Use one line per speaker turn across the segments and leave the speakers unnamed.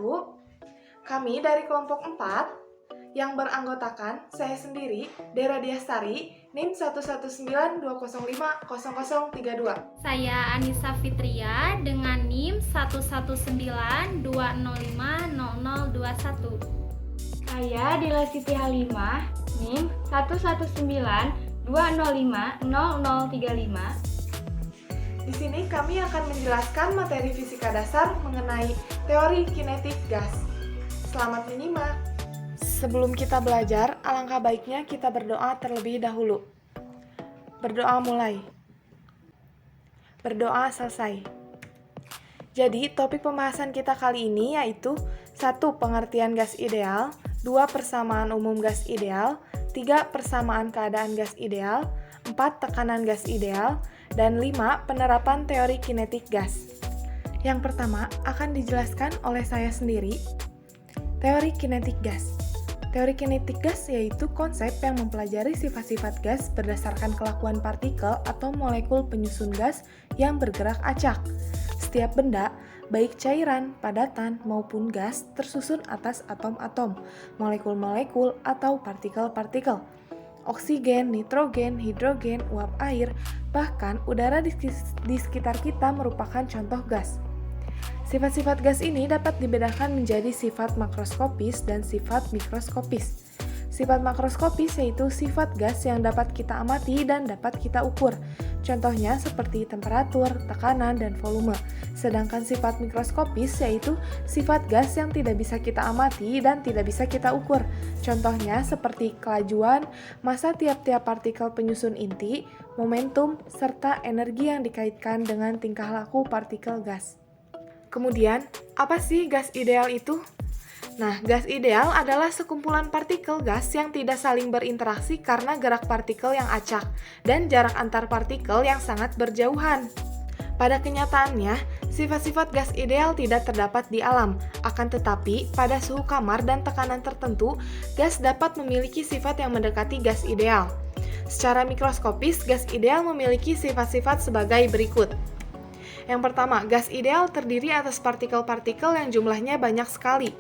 wabarakatuh. Kami dari kelompok 4 yang beranggotakan saya sendiri, Dera Diastari, NIM 11920500032.
Saya Anissa Fitria dengan NIM 11920500021.
Saya Dila Siti Halimah, NIM 11920500035.
Di sini kami akan menjelaskan materi fisika dasar mengenai teori kinetik gas. Selamat menyimak. Sebelum kita belajar, alangkah baiknya kita berdoa terlebih dahulu. Berdoa mulai. Berdoa selesai. Jadi, topik pembahasan kita kali ini yaitu 1. Pengertian gas ideal, 2. Persamaan umum gas ideal, 3. Persamaan keadaan gas ideal, 4. Tekanan gas ideal, dan 5. Penerapan teori kinetik gas. Yang pertama akan dijelaskan oleh saya sendiri, teori kinetik gas. Teori kinetik gas yaitu konsep yang mempelajari sifat-sifat gas berdasarkan kelakuan partikel atau molekul penyusun gas yang bergerak acak. Setiap benda, baik cairan, padatan, maupun gas, tersusun atas atom-atom, molekul-molekul, atau partikel-partikel. Oksigen, nitrogen, hidrogen, uap air, bahkan udara di sekitar kita merupakan contoh gas. Sifat-sifat gas ini dapat dibedakan menjadi sifat makroskopis dan sifat mikroskopis. Sifat makroskopis yaitu sifat gas yang dapat kita amati dan dapat kita ukur. Contohnya seperti temperatur, tekanan, dan volume. Sedangkan sifat mikroskopis yaitu sifat gas yang tidak bisa kita amati dan tidak bisa kita ukur. Contohnya seperti kelajuan, massa tiap-tiap partikel penyusun inti, momentum, serta energi yang dikaitkan dengan tingkah laku partikel gas. Kemudian, apa sih gas ideal itu? Nah, gas ideal adalah sekumpulan partikel gas yang tidak saling berinteraksi karena gerak partikel yang acak dan jarak antar partikel yang sangat berjauhan. Pada kenyataannya, sifat-sifat gas ideal tidak terdapat di alam, akan tetapi pada suhu kamar dan tekanan tertentu, gas dapat memiliki sifat yang mendekati gas ideal. Secara mikroskopis, gas ideal memiliki sifat-sifat sebagai berikut. Yang pertama, gas ideal terdiri atas partikel-partikel yang jumlahnya banyak sekali.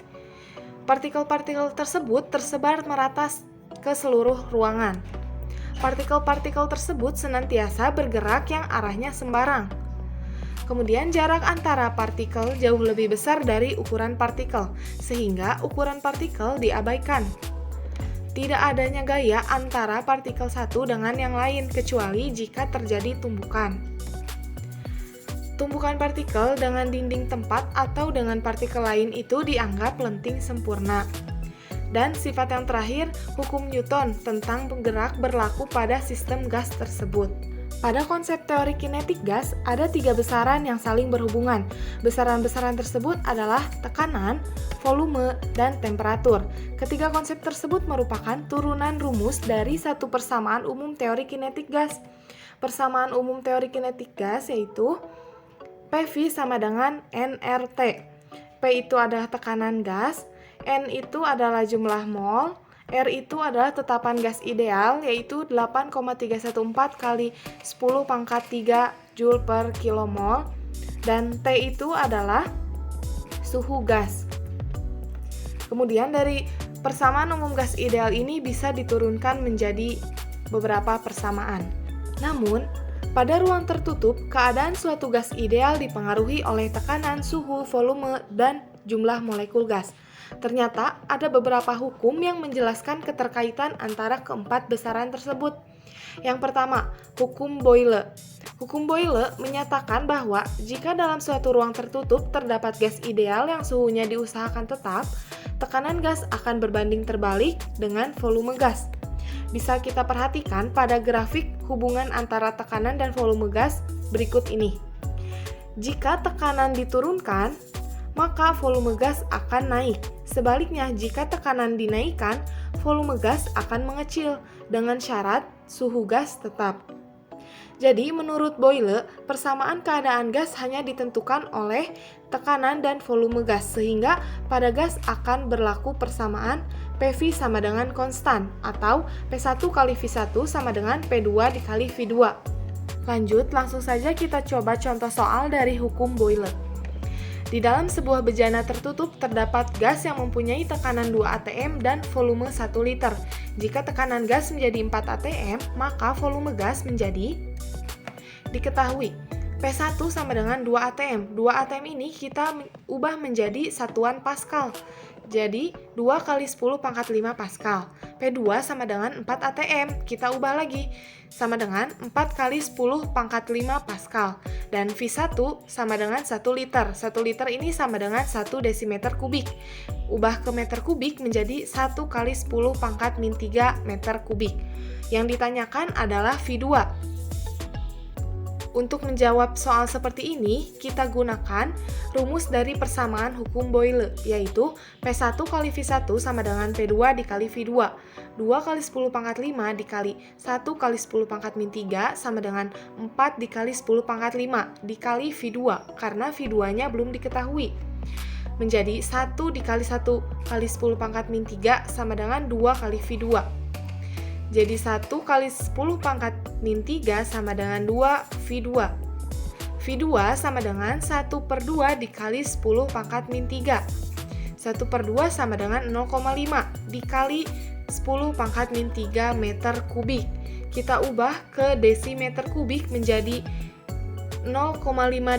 Partikel-partikel tersebut tersebar merata ke seluruh ruangan. Partikel-partikel tersebut senantiasa bergerak yang arahnya sembarang. Kemudian jarak antara partikel jauh lebih besar dari ukuran partikel, sehingga ukuran partikel diabaikan. Tidak adanya gaya antara partikel satu dengan yang lain, kecuali jika terjadi tumbukan. Tumbukan partikel dengan dinding tempat atau dengan partikel lain itu dianggap lenting sempurna. Dan sifat yang terakhir, hukum Newton tentang penggerak berlaku pada sistem gas tersebut. Pada konsep teori kinetik gas, ada 3 besaran yang saling berhubungan. Besaran-besaran tersebut adalah tekanan, volume, dan temperatur. Ketiga konsep tersebut merupakan turunan rumus dari satu persamaan umum teori kinetik gas. Persamaan umum teori kinetik gas yaitu PV sama dengan nRT. P itu adalah tekanan gas, N itu adalah jumlah mol, R itu adalah tetapan gas ideal yaitu 8,314 kali 10 pangkat 3 Joule per kilomol, dan T itu adalah suhu gas. Kemudian dari persamaan umum gas ideal ini bisa diturunkan menjadi beberapa persamaan. Namun, pada ruang tertutup, keadaan suatu gas ideal dipengaruhi oleh tekanan, suhu, volume, dan jumlah molekul gas. Ternyata ada beberapa hukum yang menjelaskan keterkaitan antara keempat besaran tersebut. Yang pertama, hukum Boyle. Hukum Boyle menyatakan bahwa jika dalam suatu ruang tertutup terdapat gas ideal yang suhunya diusahakan tetap, tekanan gas akan berbanding terbalik dengan volume gas. Bisa kita perhatikan pada grafik hubungan antara tekanan dan volume gas berikut ini. Jika tekanan diturunkan, maka volume gas akan naik. Sebaliknya, jika tekanan dinaikkan, volume gas akan mengecil dengan syarat suhu gas tetap. Jadi, menurut Boyle, persamaan keadaan gas hanya ditentukan oleh tekanan dan volume gas, sehingga pada gas akan berlaku persamaan PV sama dengan konstan, atau P1 kali V1 sama dengan P2 dikali V2. Lanjut, langsung saja kita coba contoh soal dari hukum Boyle. Di dalam sebuah bejana tertutup terdapat gas yang mempunyai tekanan 2 atm dan volume 1 liter. Jika tekanan gas menjadi 4 atm, maka volume gas menjadi diketahui. P1 sama dengan 2 atm. 2 atm ini kita ubah menjadi satuan Pascal. Jadi 2 kali 10 pangkat 5 Pascal. P2 sama dengan 4 atm. Kita ubah lagi. Sama dengan 4 kali 10 pangkat 5 Pascal. Dan V1 sama dengan 1 liter. 1 liter ini sama dengan 1 desimeter kubik. Ubah ke meter kubik menjadi 1 kali 10 pangkat min 3 meter kubik. Yang ditanyakan adalah V2. Untuk menjawab soal seperti ini, kita gunakan rumus dari persamaan hukum Boyle, yaitu P1 kali V1 sama dengan P2 dikali V2. 2 kali 10 pangkat 5 dikali 1 kali 10 pangkat min 3 sama dengan 4 dikali 10 pangkat 5 dikali V2, karena V2-nya belum diketahui. Menjadi 1 dikali 1 kali 10 pangkat min 3 sama dengan 2 kali V2. Jadi 1 kali 10 pangkat min 3 sama dengan 2 V2. V2 sama dengan 1 per 2 dikali 10 pangkat min 3. 1 per 2 sama dengan 0,5 dikali 10 pangkat min 3 meter kubik. Kita ubah ke desimeter kubik menjadi 0,5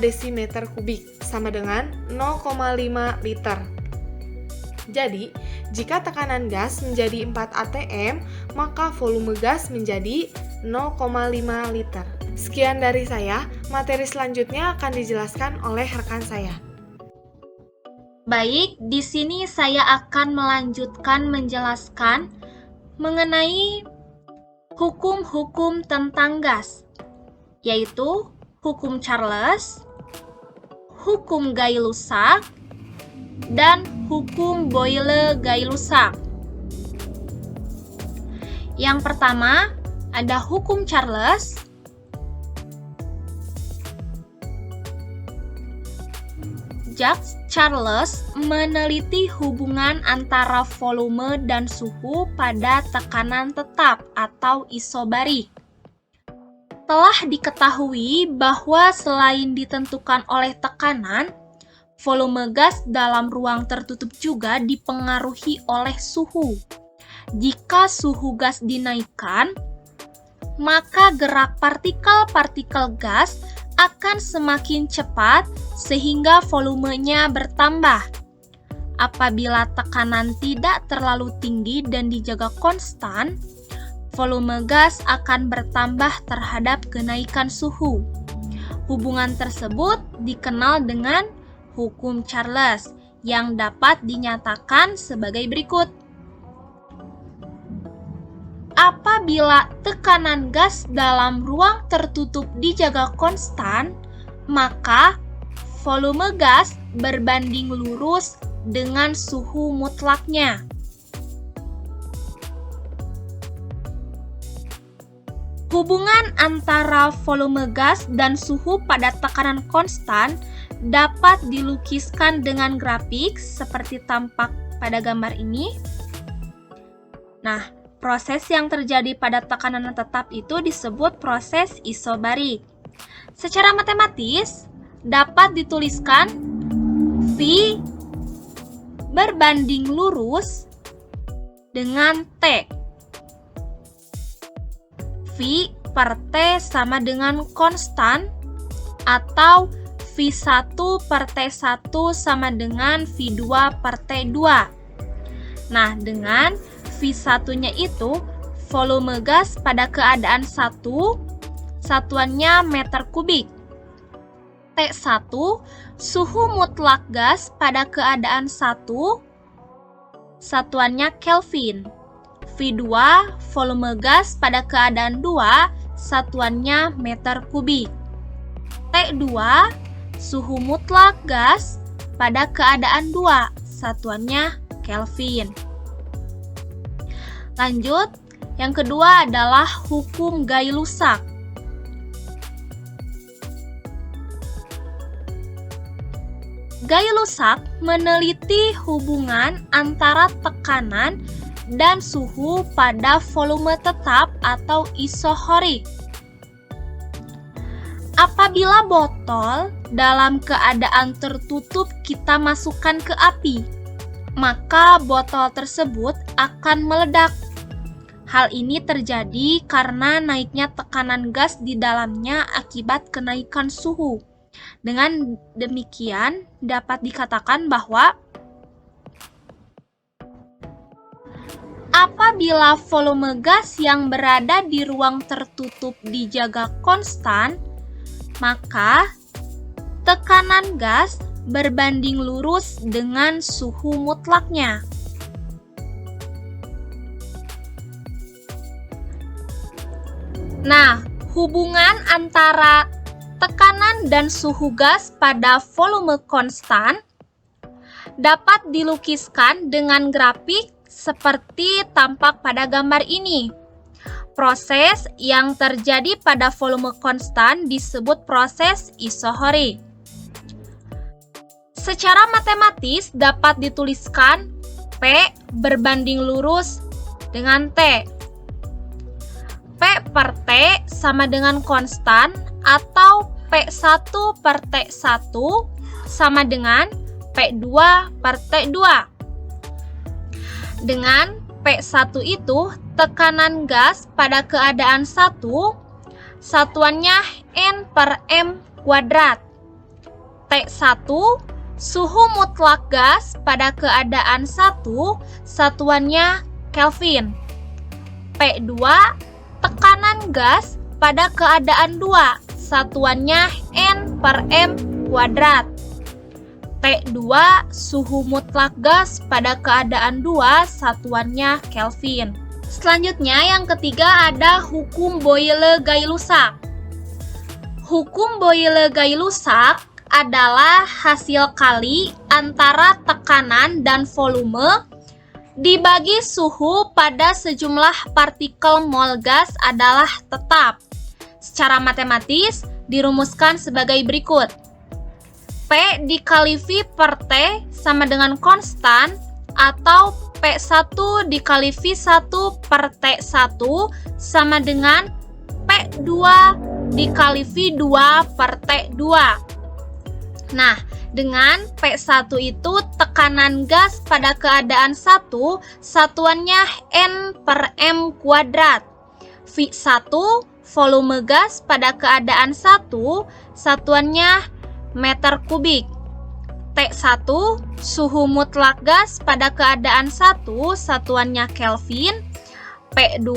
desimeter kubik sama dengan 0,5 liter. Jadi, jika tekanan gas menjadi 4 atm, maka volume gas menjadi 0,5 liter. Sekian dari saya, materi selanjutnya akan dijelaskan oleh rekan saya.
Baik, di sini saya akan melanjutkan menjelaskan mengenai hukum-hukum tentang gas, yaitu hukum Charles, hukum Gay-Lussac, dan hukum Boyle-Gay-Lussac. Yang pertama, ada hukum Charles. Jacques Charles meneliti hubungan antara volume dan suhu pada tekanan tetap atau isobarik. Telah diketahui bahwa selain ditentukan oleh tekanan, volume gas dalam ruang tertutup juga dipengaruhi oleh suhu. Jika suhu gas dinaikkan, maka gerak partikel-partikel gas akan semakin cepat sehingga volumenya bertambah. Apabila tekanan tidak terlalu tinggi dan dijaga konstan, volume gas akan bertambah terhadap kenaikan suhu. Hubungan tersebut dikenal dengan hukum Charles yang dapat dinyatakan sebagai berikut. Apabila tekanan gas dalam ruang tertutup dijaga konstan, maka volume gas berbanding lurus dengan suhu mutlaknya. Hubungan antara volume gas dan suhu pada tekanan konstan dapat dilukiskan dengan grafik seperti tampak pada gambar ini. Nah, proses yang terjadi pada tekanan tetap itu disebut proses isobarik. Secara matematis, dapat dituliskan V berbanding lurus dengan T. V per T sama dengan konstan, atau V1 per T1 sama dengan V2 per T2. Nah, dengan V1-nya itu volume gas pada keadaan 1, satuannya meter kubik. T1, suhu mutlak gas pada keadaan 1, satuannya Kelvin. V2, volume gas pada keadaan 2, satuannya meter kubik. T2, suhu mutlak gas pada keadaan 2, satuannya Kelvin. Lanjut, yang kedua adalah hukum Gay-Lussac. Gay-Lussac meneliti hubungan antara tekanan dan suhu pada volume tetap atau isohorik. Apabila botol dalam keadaan tertutup kita masukkan ke api, maka botol tersebut akan meledak. Hal ini terjadi karena naiknya tekanan gas di dalamnya akibat kenaikan suhu. Dengan demikian, dapat dikatakan bahwa apabila volume gas yang berada di ruang tertutup dijaga konstan, maka tekanan gas berbanding lurus dengan suhu mutlaknya. Nah, hubungan antara tekanan dan suhu gas pada volume konstan dapat dilukiskan dengan grafik seperti tampak pada gambar ini. Proses yang terjadi pada volume konstan disebut proses isohorik. Secara matematis dapat dituliskan P berbanding lurus dengan T. P per T sama dengan konstan atau P1 per T1 sama dengan P2 per T2. Dengan P1 itu tekanan gas pada keadaan 1, satuannya N per M kuadrat. T1 suhu mutlak gas pada keadaan 1, satuannya Kelvin. P2 tekanan gas pada keadaan 2, satuannya N per M kuadrat. T2 suhu mutlak gas pada keadaan 2, satuannya Kelvin. Selanjutnya yang ketiga ada hukum Boyle-Gay-Lussac. Hukum Boyle-Gay-Lussac adalah hasil kali antara tekanan dan volume dibagi suhu pada sejumlah partikel mol gas adalah tetap. Secara matematis dirumuskan sebagai berikut. P dikali V per T sama dengan konstan atau P1 dikali V1 per T1 sama dengan P2 dikali V2 per T2. Nah, dengan P1 itu tekanan gas pada keadaan 1, satuannya N per M kuadrat. V1 volume gas pada keadaan 1, satuannya meter kubik. T1 suhu mutlak gas pada keadaan 1, satuannya Kelvin. P2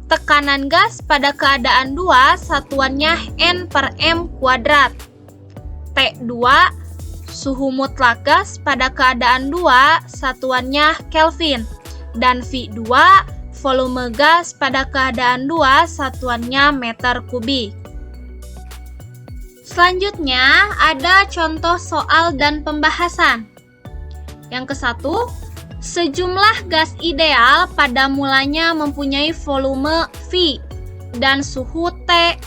tekanan gas pada keadaan 2, satuannya N per M kuadrat. T2 suhu mutlak gas pada keadaan 2, satuannya Kelvin. Dan V2 volume gas pada keadaan 2, satuannya meter kubik. Selanjutnya ada contoh soal dan pembahasan. Yang ke-1, sejumlah gas ideal pada mulanya mempunyai volume V dan suhu T.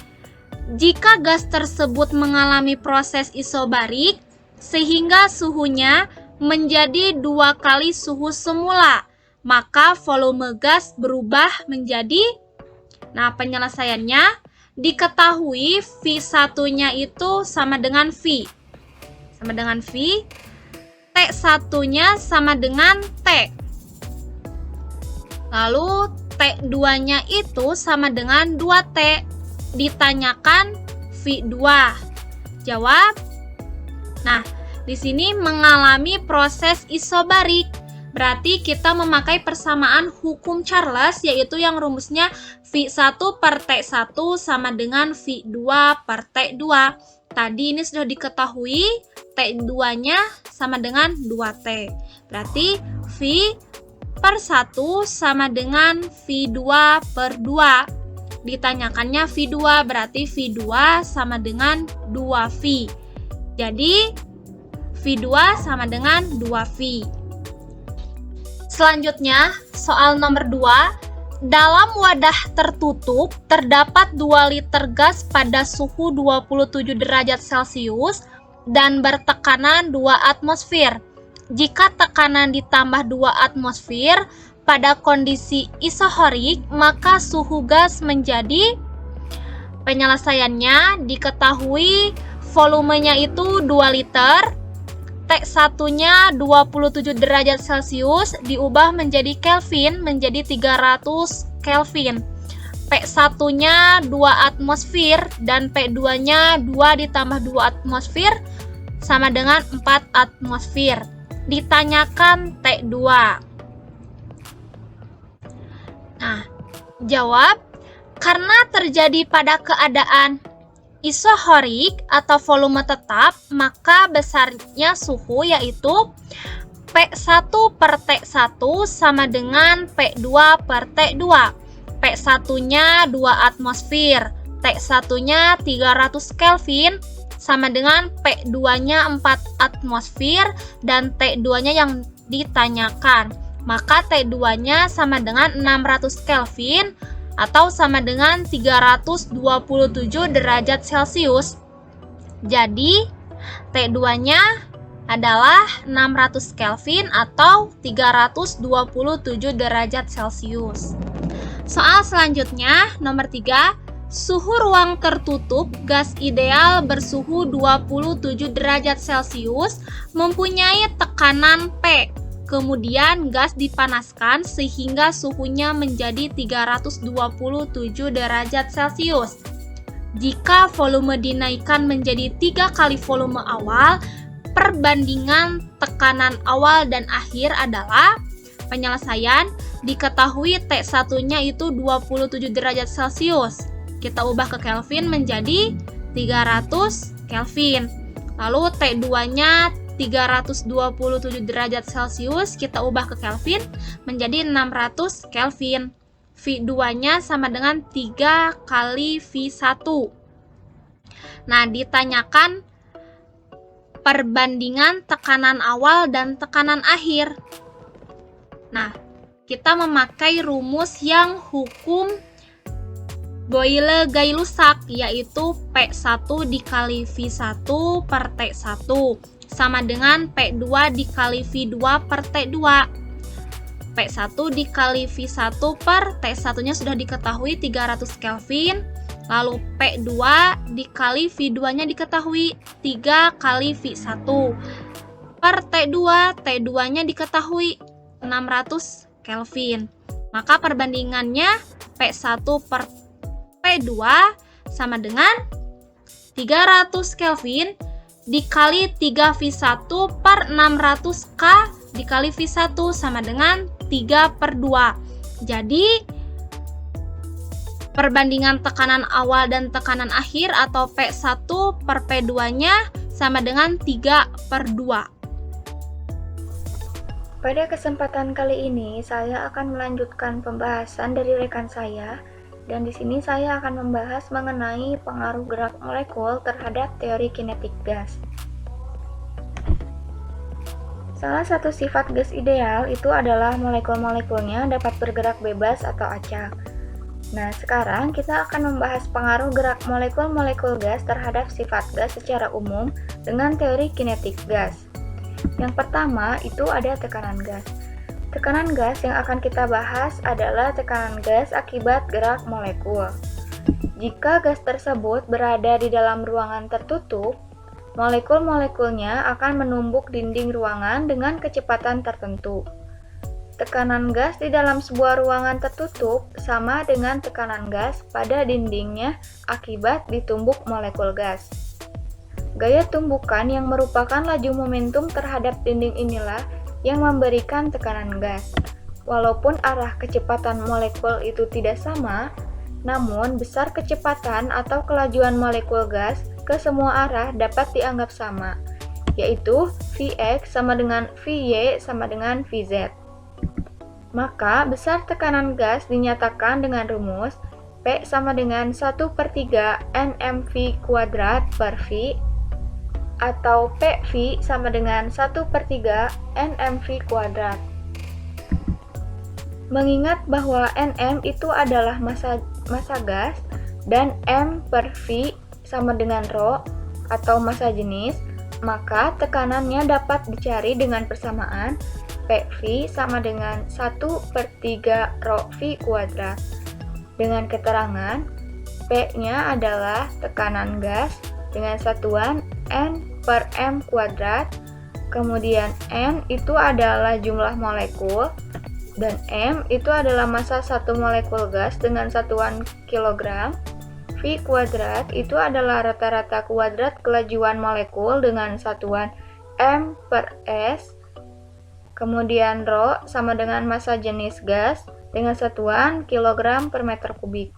Jika gas tersebut mengalami proses isobarik sehingga suhunya menjadi 2 kali suhu semula, maka volume gas berubah menjadi, penyelesaiannya diketahui V1-nya itu sama dengan V. Sama dengan V. T1-nya sama dengan T. Lalu T2-nya itu sama dengan 2T. Ditanyakan V2. Jawab. Nah, di sini mengalami proses isobarik. Berarti kita memakai persamaan hukum Charles, yaitu yang rumusnya V1 per T1 sama dengan V2 per T2. Tadi ini sudah diketahui T2-nya sama dengan 2T. Berarti V per 1 sama dengan V2 per 2. Ditanyakannya V2, berarti V2 sama dengan 2V. Jadi V2 sama dengan 2V. Selanjutnya, soal nomor 2. Dalam wadah tertutup, terdapat 2 liter gas pada suhu 27 derajat Celcius dan bertekanan 2 atmosfer. Jika tekanan ditambah 2 atmosfer pada kondisi isohorik, maka suhu gas menjadi Penyelesaiannya diketahui volumenya itu 2 liter, T1-nya 27 derajat Celcius diubah menjadi Kelvin menjadi 300 Kelvin. P1-nya 2 atmosfer dan P2-nya 2 ditambah 2 atmosfer sama dengan 4 atmosfer. Ditanyakan T2. Nah, jawab, karena terjadi pada keadaan isohorik atau volume tetap, maka besarnya suhu yaitu P1 per T1 sama dengan P2 per T2. P1-nya 2 atmosfer, T1-nya 300 Kelvin sama dengan P2-nya 4 atmosfer dan T2-nya yang ditanyakan. Maka T2-nya sama dengan 600 Kelvin atau sama dengan 327 derajat Celcius. Jadi, T2-nya adalah 600 Kelvin atau 327 derajat Celcius. Soal selanjutnya, nomor 3. Suhu ruang tertutup gas ideal bersuhu 27 derajat Celcius mempunyai tekanan P. Kemudian gas dipanaskan sehingga suhunya menjadi 327 derajat Celcius. Jika volume dinaikkan menjadi 3 kali volume awal, perbandingan tekanan awal dan akhir adalah penyelesaian. Diketahui T1-nya itu 27 derajat Celcius. Kita ubah ke Kelvin menjadi 300 Kelvin. Lalu T2-nya 327 derajat Celcius, kita ubah ke Kelvin menjadi 600 Kelvin. V2-nya sama dengan 3 kali V1. Nah, ditanyakan perbandingan tekanan awal dan tekanan akhir. Nah, kita memakai rumus yang hukum Boyle-Gay-Lussac, yaitu P1 dikali V1 per T1 sama dengan P2 dikali V2 per T2. P1 dikali V1 per T1-nya sudah diketahui 300 Kelvin, lalu P2 dikali V2-nya diketahui 3 kali V1 per T2, T2-nya diketahui 600 Kelvin. Maka perbandingannya P1 per P2 sama dengan 300 Kelvin dikali 3V1 per 600K dikali V1 sama dengan 3 per 2. Jadi, perbandingan tekanan awal dan tekanan akhir atau P1 per P2-nya sama dengan 3 per 2.
Pada kesempatan kali ini, saya akan melanjutkan pembahasan dari rekan saya, dan di sini saya akan membahas mengenai pengaruh gerak molekul terhadap teori kinetik gas. Salah satu sifat gas ideal itu adalah molekul-molekulnya dapat bergerak bebas atau acak. Nah, sekarang kita akan membahas pengaruh gerak molekul-molekul gas terhadap sifat gas secara umum dengan teori kinetik gas. Yang pertama itu ada tekanan gas. Tekanan gas yang akan kita bahas adalah tekanan gas akibat gerak molekul. Jika gas tersebut berada di dalam ruangan tertutup, molekul-molekulnya akan menumbuk dinding ruangan dengan kecepatan tertentu. Tekanan gas di dalam sebuah ruangan tertutup sama dengan tekanan gas pada dindingnya akibat ditumbuk molekul gas. Gaya tumbukan yang merupakan laju momentum terhadap dinding inilah yang memberikan tekanan gas. Walaupun arah kecepatan molekul itu tidak sama, namun besar kecepatan atau kelajuan molekul gas ke semua arah dapat dianggap sama, yaitu Vx sama dengan Vy sama dengan Vz. Maka besar tekanan gas dinyatakan dengan rumus P sama dengan 1/3 nmv kuadrat per V, atau PV sama dengan 1/3 nmv kuadrat. Mengingat bahwa Nm itu adalah massa gas dan M per V sama dengan Rho atau massa jenis, maka tekanannya dapat dicari dengan persamaan PV sama dengan 1/3 Rho V kuadrat dengan keterangan P-nya adalah tekanan gas dengan satuan N per M kuadrat. Kemudian N itu adalah jumlah molekul, dan M itu adalah massa satu molekul gas dengan satuan kilogram. V kuadrat itu adalah rata-rata kuadrat kelajuan molekul dengan satuan M per S. Kemudian Rho sama dengan massa jenis gas dengan satuan kilogram per meter kubik.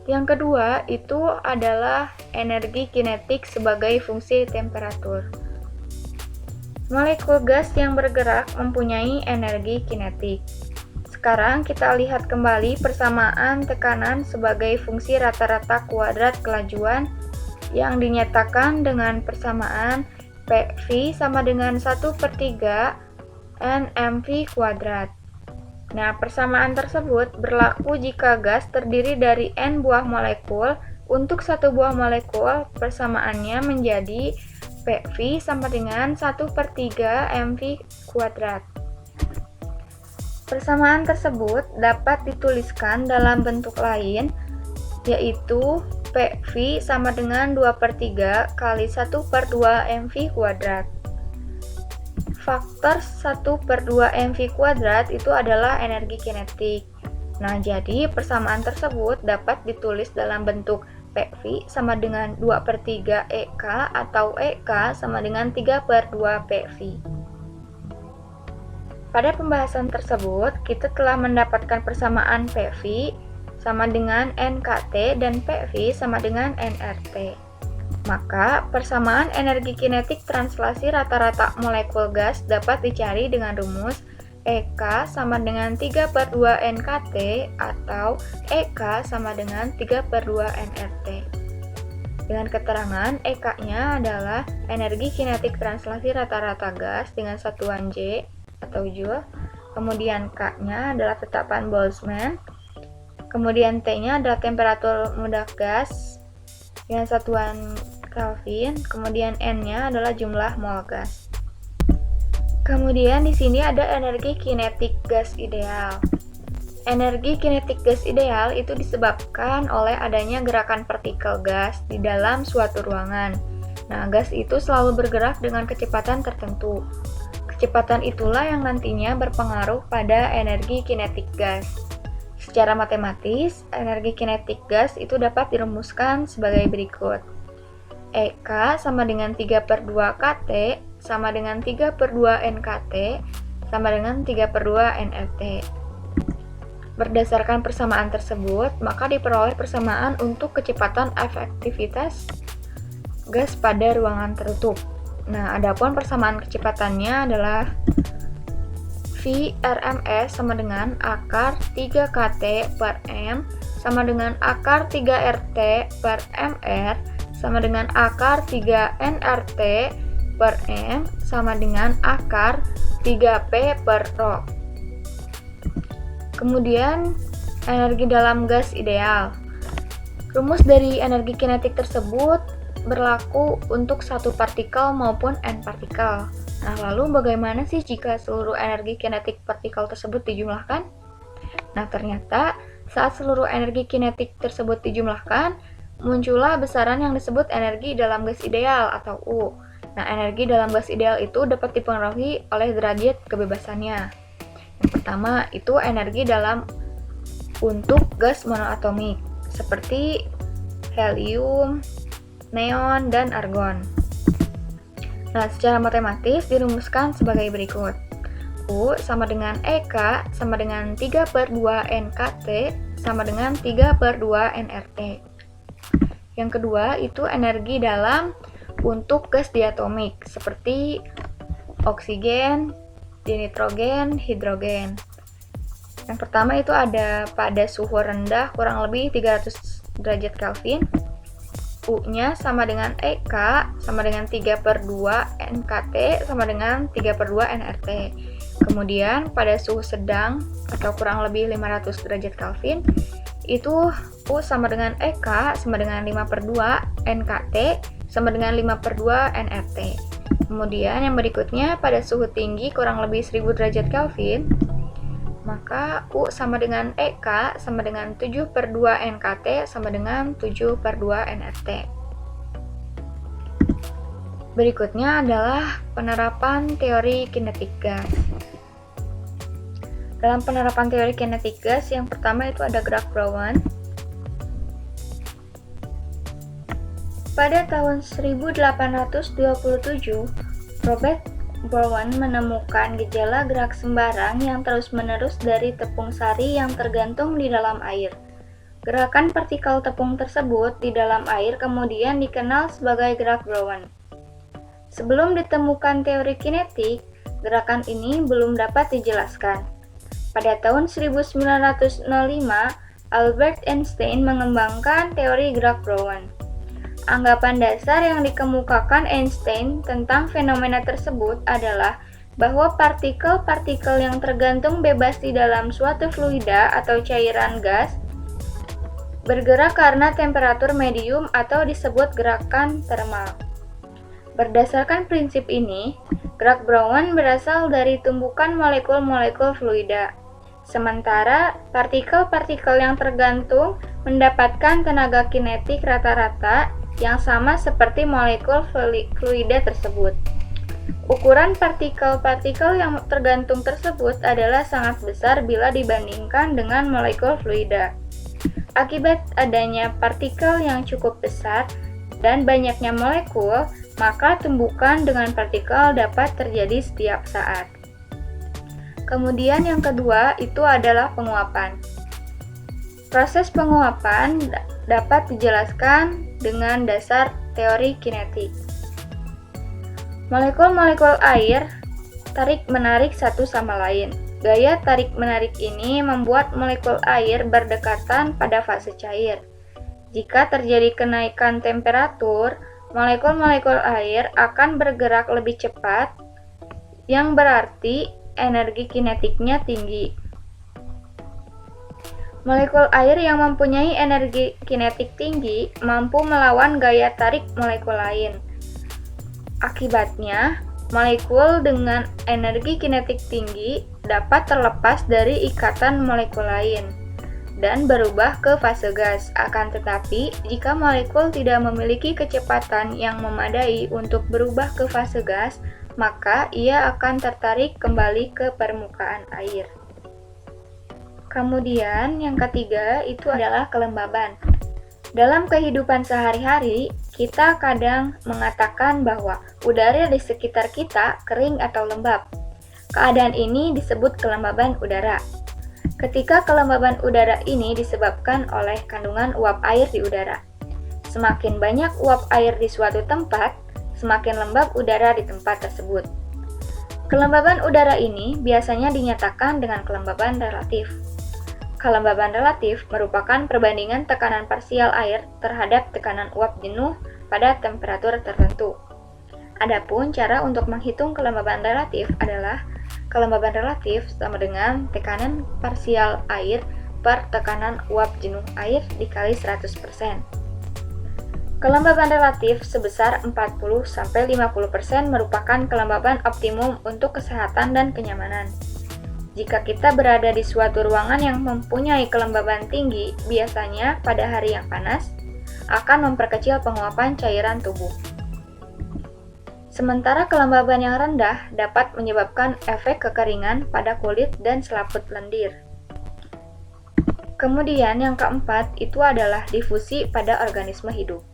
Yang kedua itu adalah energi kinetik sebagai fungsi temperatur. Molekul gas yang bergerak mempunyai energi kinetik. Sekarang kita lihat kembali persamaan tekanan sebagai fungsi rata-rata kuadrat kelajuan yang dinyatakan dengan persamaan PV sama dengan 1/3 NmV kuadrat. Nah, persamaan tersebut berlaku jika gas terdiri dari N buah molekul. Untuk satu buah molekul, persamaannya menjadi PV sama dengan 1/3 mV kuadrat. Persamaan tersebut dapat dituliskan dalam bentuk lain, yaitu PV sama dengan 2/3 kali 1/2 mV kuadrat. Faktor 1/2 mV kuadrat itu adalah energi kinetik. Nah, jadi persamaan tersebut dapat ditulis dalam bentuk PV sama dengan 2/3 EK atau EK sama dengan 3/2 PV. Pada pembahasan tersebut, kita telah mendapatkan persamaan PV sama dengan NKT dan PV sama dengan nRT. Maka, persamaan energi kinetik translasi rata-rata molekul gas dapat dicari dengan rumus EK sama dengan 3/2 NKT atau EK sama dengan 3/2 nRT. Dengan keterangan EK-nya adalah energi kinetik translasi rata-rata gas dengan satuan J atau Joule, kemudian K-nya adalah tetapan Boltzmann, kemudian T-nya adalah temperatur mudah gas dengan satuan Kelvin, kemudian N-nya adalah jumlah mol gas. Kemudian di sini ada energi kinetik gas ideal. Energi kinetik gas ideal itu disebabkan oleh adanya gerakan partikel gas di dalam suatu ruangan. Nah, gas itu selalu bergerak dengan kecepatan tertentu. Kecepatan itulah yang nantinya berpengaruh pada energi kinetik gas. Secara matematis, energi kinetik gas itu dapat dirumuskan sebagai berikut. EK sama dengan 3/2 KT sama dengan 3/2 NKT sama dengan 3/2 nRT. Berdasarkan persamaan tersebut, maka diperoleh persamaan untuk kecepatan efektivitas gas pada ruangan tertutup. Nah, adapun persamaan kecepatannya adalah V RMS sama dengan akar 3 KT per M sama dengan akar 3 RT per MR sama dengan akar 3 nRT per M sama dengan akar 3P per Rho. Kemudian, energi dalam gas ideal. Rumus dari energi kinetik tersebut berlaku untuk satu partikel maupun n partikel. Nah, lalu bagaimana sih jika seluruh energi kinetik partikel tersebut dijumlahkan? Nah, ternyata saat seluruh energi kinetik tersebut dijumlahkan, muncullah besaran yang disebut energi dalam gas ideal atau U. Nah, energi dalam gas ideal itu dapat dipengaruhi oleh derajat kebebasannya. Yang pertama itu energi dalam untuk gas monoatomik seperti helium, neon, dan argon. Nah, secara matematis dirumuskan sebagai berikut. U sama dengan EK sama dengan 3/2 NKT sama dengan 3/2 nRT. Yang kedua itu energi dalam untuk gas diatomik seperti oksigen, dinitrogen, hidrogen. Yang pertama itu ada pada suhu rendah kurang lebih 300 derajat Kelvin. U-nya sama dengan EK sama dengan 3/2 NKT sama dengan 3/2 nRT. Kemudian pada suhu sedang atau kurang lebih 500 derajat Kelvin itu U sama dengan EK sama dengan 5/2 NKT sama dengan 5/2 nRT. Kemudian yang berikutnya pada suhu tinggi kurang lebih 1000 derajat Kelvin Maka U sama dengan EK sama dengan 7/2 NKT sama dengan 7/2 nRT. Berikutnya adalah penerapan teori kinetik gas. Dalam penerapan teori kinetik gas, yang pertama itu ada gerak Brown. Pada tahun 1827, Robert Brown menemukan gejala gerak sembarang yang terus-menerus dari tepung sari yang tergantung di dalam air. Gerakan partikel tepung tersebut di dalam air kemudian dikenal sebagai gerak Brown. Sebelum ditemukan teori kinetik, gerakan ini belum dapat dijelaskan. Pada tahun 1905, Albert Einstein mengembangkan teori gerak Brown. Anggapan dasar yang dikemukakan Einstein tentang fenomena tersebut adalah bahwa partikel-partikel yang tergantung bebas di dalam suatu fluida atau cairan gas bergerak karena temperatur medium atau disebut gerakan termal. Berdasarkan prinsip ini, gerak Brown berasal dari tumbukan molekul-molekul fluida. Sementara partikel-partikel yang tergantung mendapatkan tenaga kinetik rata-rata yang sama seperti molekul fluida tersebut. Ukuran partikel-partikel yang tergantung tersebut adalah sangat besar bila dibandingkan dengan molekul fluida. Akibat adanya partikel yang cukup besar dan banyaknya molekul, maka tumbukan dengan partikel dapat terjadi setiap saat. Kemudian yang kedua itu adalah penguapan. Proses penguapan dapat dijelaskan dengan dasar teori kinetik. Molekul-molekul air tarik-menarik satu sama lain. Gaya tarik-menarik ini membuat molekul air berdekatan pada fase cair. Jika terjadi kenaikan temperatur, molekul-molekul air akan bergerak lebih cepat, yang berarti energi kinetiknya tinggi. Molekul air yang mempunyai energi kinetik tinggi mampu melawan gaya tarik molekul lain. Akibatnya, molekul dengan energi kinetik tinggi dapat terlepas dari ikatan molekul lain dan berubah ke fase gas. Akan tetapi, jika molekul tidak memiliki kecepatan yang memadai untuk berubah ke fase gas, maka ia akan tertarik kembali ke permukaan air. Kemudian yang ketiga itu adalah kelembaban. Dalam kehidupan sehari-hari, kita kadang mengatakan bahwa udara di sekitar kita kering atau lembab. Keadaan ini disebut kelembaban udara. Ketika kelembaban udara ini disebabkan oleh kandungan uap air di udara. Semakin banyak uap air di suatu tempat, semakin lembab udara di tempat tersebut. Kelembaban udara ini biasanya dinyatakan dengan kelembaban relatif. Kelembaban relatif merupakan perbandingan tekanan parsial air terhadap tekanan uap jenuh pada temperatur tertentu. Adapun cara untuk menghitung kelembaban relatif adalah kelembaban relatif sama dengan tekanan parsial air per tekanan uap jenuh air dikali 100%. Kelembaban relatif sebesar 40-50% merupakan kelembaban optimum untuk kesehatan dan kenyamanan. Jika kita berada di suatu ruangan yang mempunyai kelembaban tinggi, biasanya pada hari yang panas, akan memperkecil penguapan cairan tubuh. Sementara kelembaban yang rendah dapat menyebabkan efek kekeringan pada kulit dan selaput lendir. Kemudian yang keempat itu adalah difusi pada organisme hidup.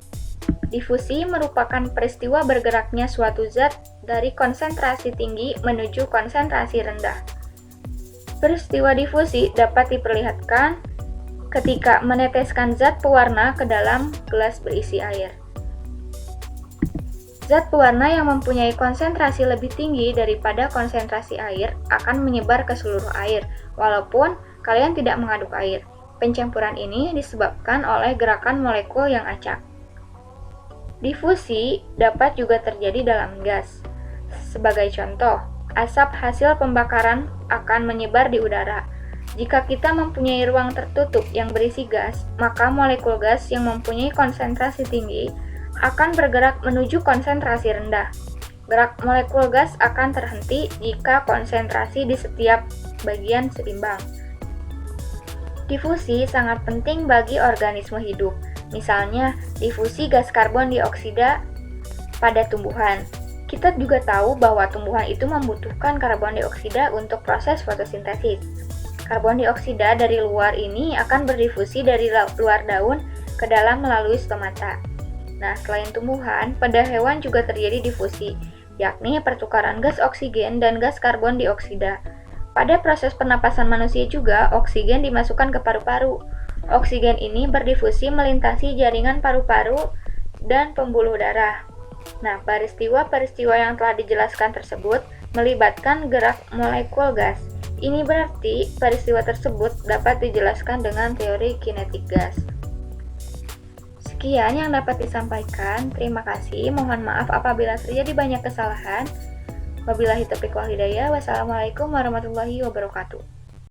Difusi merupakan peristiwa bergeraknya suatu zat dari konsentrasi tinggi menuju konsentrasi rendah. Peristiwa difusi dapat diperlihatkan ketika meneteskan zat pewarna ke dalam gelas berisi air. Zat pewarna yang mempunyai konsentrasi lebih tinggi daripada konsentrasi air akan menyebar ke seluruh air, walaupun kalian tidak mengaduk air. Pencampuran ini disebabkan oleh gerakan molekul yang acak. Difusi dapat juga terjadi dalam gas. Sebagai contoh, asap hasil pembakaran akan menyebar di udara. Jika kita mempunyai ruang tertutup yang berisi gas, maka molekul gas yang mempunyai konsentrasi tinggi akan bergerak menuju konsentrasi rendah. Gerak molekul gas akan terhenti jika konsentrasi di setiap bagian seimbang. Difusi sangat penting bagi organisme hidup. Misalnya, difusi gas karbon dioksida pada tumbuhan. Kita juga tahu bahwa tumbuhan itu membutuhkan karbon dioksida untuk proses fotosintesis. Karbon dioksida dari luar ini akan berdifusi dari luar daun ke dalam melalui stomata. Nah, selain tumbuhan, pada hewan juga terjadi difusi, yakni pertukaran gas oksigen dan gas karbon dioksida. Pada proses pernapasan manusia juga, oksigen dimasukkan ke paru-paru. Oksigen ini berdifusi melintasi jaringan paru-paru dan pembuluh darah. Nah, peristiwa-peristiwa yang telah dijelaskan tersebut melibatkan gerak molekul gas. Ini berarti peristiwa tersebut dapat dijelaskan dengan teori kinetik gas. Sekian yang dapat disampaikan. Terima kasih. Mohon maaf apabila terjadi banyak kesalahan. Wabillahi taufiq wal hidayah. Wassalamualaikum warahmatullahi wabarakatuh.